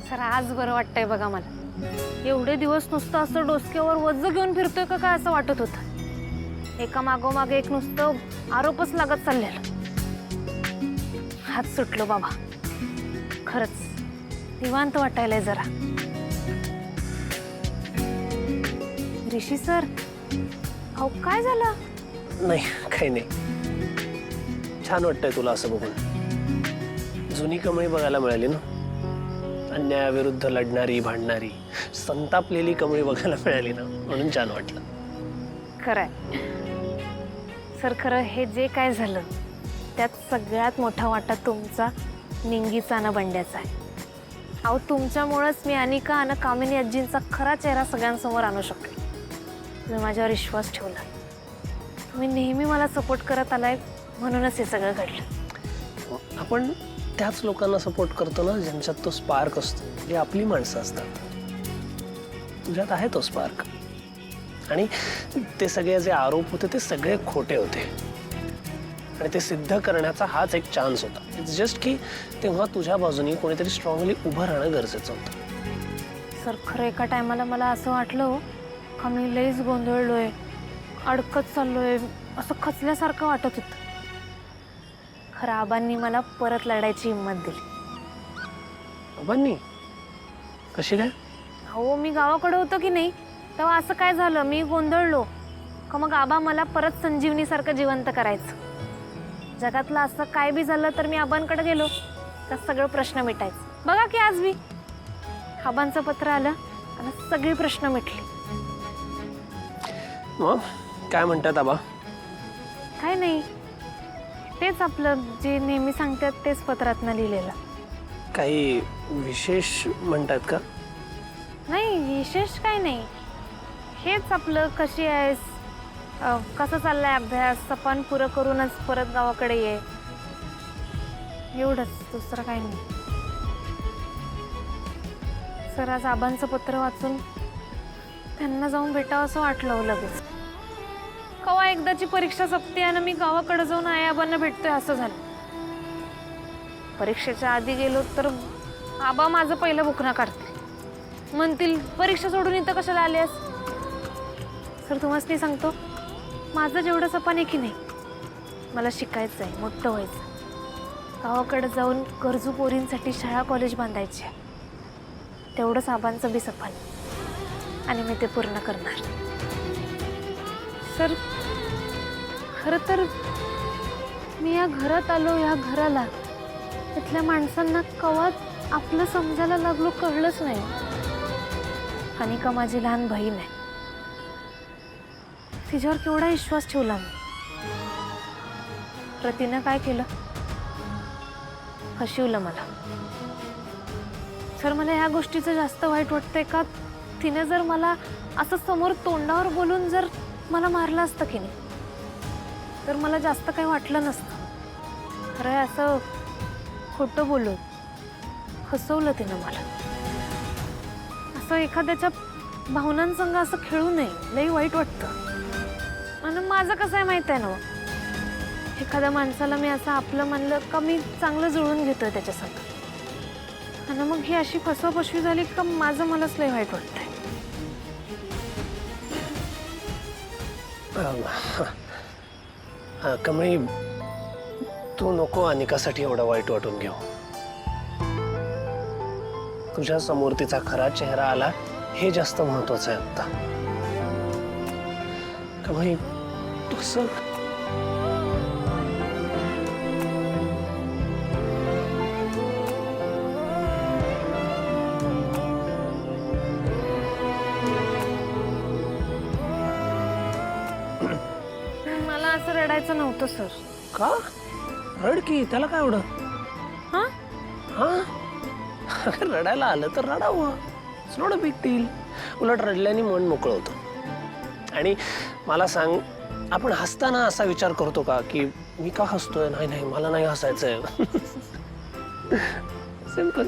Sir आज बरं वाटतंय बघा मला। एवढे दिवस नुसतं असं डोसक्यावर वज्ज घेऊन फिरतोय का काय असं वाटत होतं। एका मागोमागे एक नुसतं आरोपच लागत चाललेलं। हात सुटलो बाबा, खरंच निवांत वाटायलंय जरा। ऋषी सर, अहो काय झालं? नाही काही नाही, छान वाटतंय तुला असं बघून। जुनी कमळी बघायला मिळाली ना, अन्यायाविरुद्ध लढणारी, भांडणारी, संतापलेली कमळी बघायला मिळाली ना, म्हणून छान वाटलं। खरंय सर, खरं हे जे काय झालं त्यात सगळ्यात मोठा वाटा तुमचा, निंगीचा आणि बंड्याचा आहे। अहो तुमच्यामुळेच मी अनिका आणि कामिनी आजींचा खरा चेहरा सगळ्यांसमोर आणू शकले। तुम्ही माझ्यावर विश्वास ठेवला, तुम्ही नेहमी मला सपोर्ट करत आलाय, म्हणूनच हे सगळं घडलं। आपण त्याच लोकांना सपोर्ट करतो ना ज्यांच्यात तो स्पार्क असतो, जे आपली माणसं असतात। तुझ्यात आहे तो स्पार्क, आणि ते सगळे जे आरोप होते ते सगळे खोटे होते, आणि ते सिद्ध करण्याचा हाच एक चान्स होता। इट्स जस्ट की तेव्हा तुझ्या बाजूने कोणीतरी स्ट्रॉंगली उभं राहणं गरजेचं होतं। सर खरं एका टायमाला मला असं वाटलं हो का मी लईच गोंधळलोय, अडकत चाललोय, असं खचल्यासारखं वाटत होतं। खरं आबांनी मला परत लढायची हिंमत दिली। बाबांनी? कशी काय? हो मी गावाकडे होतो की नाही तेव्हा असं काय झालं, मी गोंधळलो का मग आबा मला परत संजीवनीसारखं जिवंत करायचं। जगातलं असं काय बी झालं तर मी आबांकडे गेलो तर सगळं प्रश्न मिटायचं। बघा की आज मी आबांचं पत्र आलं आणि सगळी प्रश्न मिटली। मग काय म्हणतात आबा? काय नाही, तेच आपलं जे नेहमी सांगतात तेच पत्रातनं लिहिलेलं। काही विशेष म्हणतात का? नाही विशेष काय नाही, हेच आपलं कशी आहेस, कसं चाललाय अभ्यास, सपान पुरं करूनच परत गावाकडे ये, एवढंच, दुसरं काही नाही। सर आज आबांचं पत्र वाचून त्यांना जाऊन भेटावं असं वाटलं हो लगेच। कवा एकदाची परीक्षा संपते आणि मी गावाकडे जाऊन आई आबांना भेटतोय असं झालं। परीक्षेच्या आधी गेलो तर आबा माझं पहिलं बुकना काढतील, म्हणतील परीक्षा सोडून इथं कशाला आल्यास। सर तुम्हाला सांगतो, माझं जेवढं सपन आहे की नाही, मला शिकायचं आहे, मोठं व्हायचं, गावाकडे जाऊन गरजू पोरींसाठी शाळा कॉलेज बांधायचे, तेवढंच आबांचं बी सपन, आणि मी ते पूर्ण करणार। सर खरं तर मी या घरात आलो, या घराला इथल्या माणसांना कवा आपलं समजायला लागलो कळलंच नाही। अनिका माझी लहान बहीण आहे, तिच्यावर केवढा विश्वास ठेवला मी, प्रतिनं काय केलं, फसवलं मला। सर मला ह्या गोष्टीचं जास्त वाईट वाटतंय का तिने जर मला असं समोर तोंडावर बोलून जर मला मारलं असतं की नाही तर मला जास्त काही वाटलं नसतं। खरं असं खोटं बोलून फसवलं तिनं मला। असं एखाद्याच्या भावनांसंग असं खेळू नये, लई वाईट वाटतं। आणि माझं कसं आहे माहित आहे ना, एखाद्या माणसाला मी असं आपलं म्हणलं का मी चांगलं जुळून घेतोय त्याच्यासंग, आणि मग ही अशी फसवाफसवी झाली का माझं मलाच लई वाईट वाटतंय। कमळी, तू नको अनिकासाठी एवढं वाईट वाटून घेऊ। तुझ्या समोर तिचा खरा चेहरा आला हे जास्त महत्वाचं आहे आता। कमळी तू असं मला असं रडायचं नव्हतं सर। का? रड की, त्याला काय एवढं? हा हा रडायला आलं तर रडावं, it's not a big deal. उलट रडल्याने मन मोकळं होतं। आणि मला सांग, आपण हसताना असा विचार करतो का की मी का हसतोय, नाही नाही मला नाही हसायचंय। सिंपल।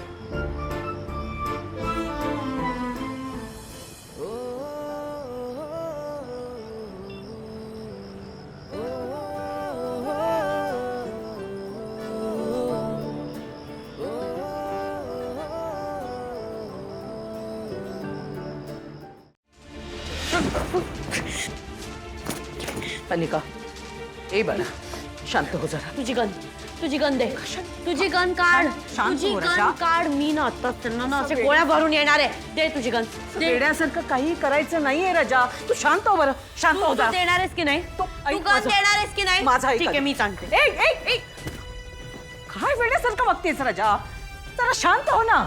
अनिका ए बरं शांत हो जरा. तुझी गन दे. तुझी गन काढ. शांत तुझी हो, गन रजा. काढ. मी ना आता त्यांना ना असे गोळ्या भरून येणार आहे. दे तुझी गन. दे. वेड्यासारखं काही करायचं नाहीये रजा. तू शांत हो बरं. शांत हो तू जरा. देणार आहेस की नाही? तू तू ऐक गन माझं. देणार आहेस की नाही? माझं ऐक ठीक आहे आधी. मी सांगते. ए ए ए काय वेड्यासारखं वागतेस रजा. जरा शांत हो ना.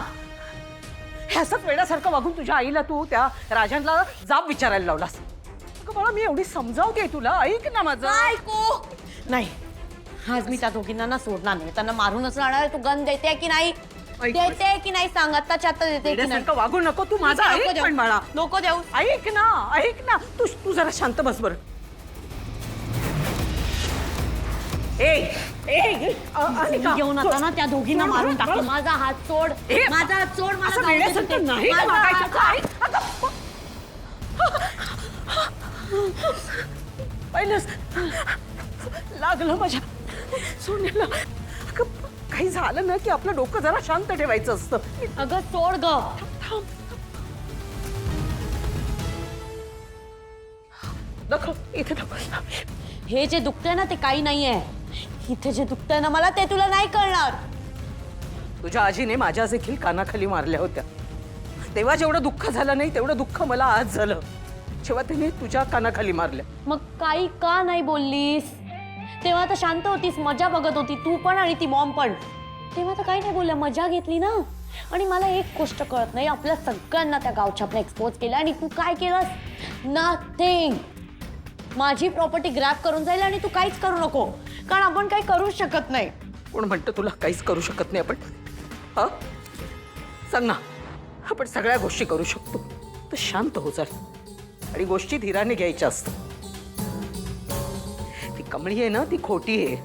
हे असंच वेड्यासारखं वागून तुझ्या आईला तू त्या राजांना जाब विचारायला लावलास. अगं मला मी एवढी समजावते तुला. ऐक ना माझं. ऐकू नाही. आज मी त्या दोघींना ना सोडणार नाही. त्यांना मारूनच राहणार आहे. तू गन देते की नाही? ऐक देते की नाही सांग. आत्ताच्या आत्ता देते की नाही? वेड्यासारखं वागू नको तू. माझं नको ऐक देऊ. पण बाळा. नको देऊ. ऐक ना तू तू जरा शांत बस बर. मी घेऊन आता ना त्या दोघींना मारून टाकतो. माझा हात सोड. माझा हात सोड. मला असं जाऊ दे वेड्यासारखं तिथे. नाही ना माझा वागायचं. हात- ऐक, पहिलंच लागलं माझ्या सोन्याला. अगं, काही झालं ना की आपलं डोकं जरा शांत ठेवायचं असतं. अगं सोड ग. दाखव इथे दाखव. हे जे दुखतंय ना ते काही नाहीये. इथे जे दुखतंय ना मला ते तुला नाही कळणार. तुझ्या आजीने माझ्या देखील कानाखाली मारल्या होत्या. तेव्हा जेवढं दुःख झालं नाही तेवढं दुःख मला आज झालं जेव्हा तिने तुझ्या कानाखाली मारल्या. मग काही का नाही बोललीस? तेव्हा तर शांत होतीस, मजा बघत होती तू पण आणि ती मॉम पण. तेव्हा तर काही नाही बोलल्या, मजा घेतली ना. आणि मला एक गोष्ट कळत नाही, आपल्या सगळ्यांना त्या गावछापने एक्सपोज केलं आणि तू काय केलंस? नथिंग. माझी प्रॉपर्टी ग्रॅब करून जाईल आणि तू काहीच करू नको, कारण आपण काही करूच शकत नाही. कोण म्हणतं तुला काहीच करू शकत नाही आपण? हा सांग ना. आपण सगळ्या गोष्टी करू शकतो. तर शांत हो जरा आणि गोष्टी धीराने घ्यायच्या असतात. ती कमळी आहे ना ती खोटी आहे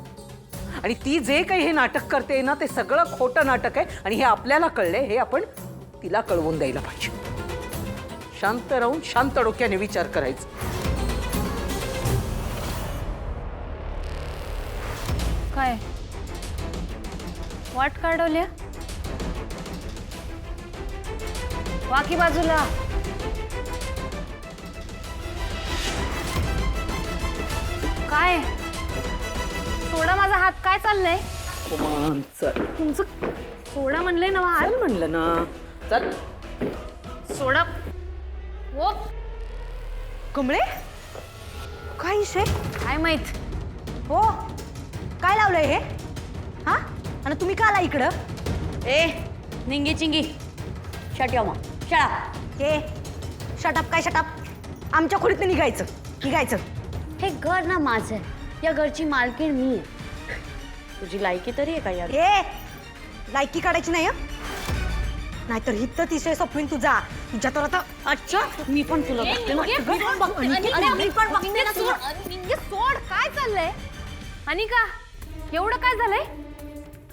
आणि ती जे काही हे नाटक करते ना ते सगळं खोटं नाटक आहे आणि हे आपल्याला कळलंय. हे आपण तिला कळवून द्यायला पाहिजे. शांत राहून शांत डोक्याने विचार करायचा. काय वाट काढवल्या? वाकी बाजूला. काय सोडा माझा हात. काय चाललंय चल तुमचं? सोडा म्हणलंय ना हात. चल म्हणलं ना. चल सोडा. ओ कमळे काय विषय? काय माहित. हो काय लावलंय हे? हा आणि तुम्ही का आला इकडं? ए निंगी चिंगी, शट यो मग. शळा. हे शटअप काय शटअप? आमच्या खोलीतनं निघायचं निघायचं. हे घर ना माझं आहे. या घरची मालकीण मी आहे. तुझी लायकी तरी आहे का यार? हे लायकी काढायची नाही हं? नाहीतर हिथं तिसरे सपवीन तुझा. तुझ्या तर आता अच्छा मी पण तुला बघते ना. सोड. काय चाललंय अनिका? एवढं काय झालंय?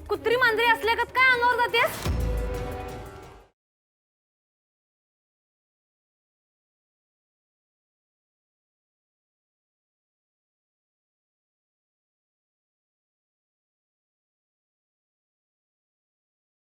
कुत्री मांजरी असल्यागत काय अंगावर जातेस?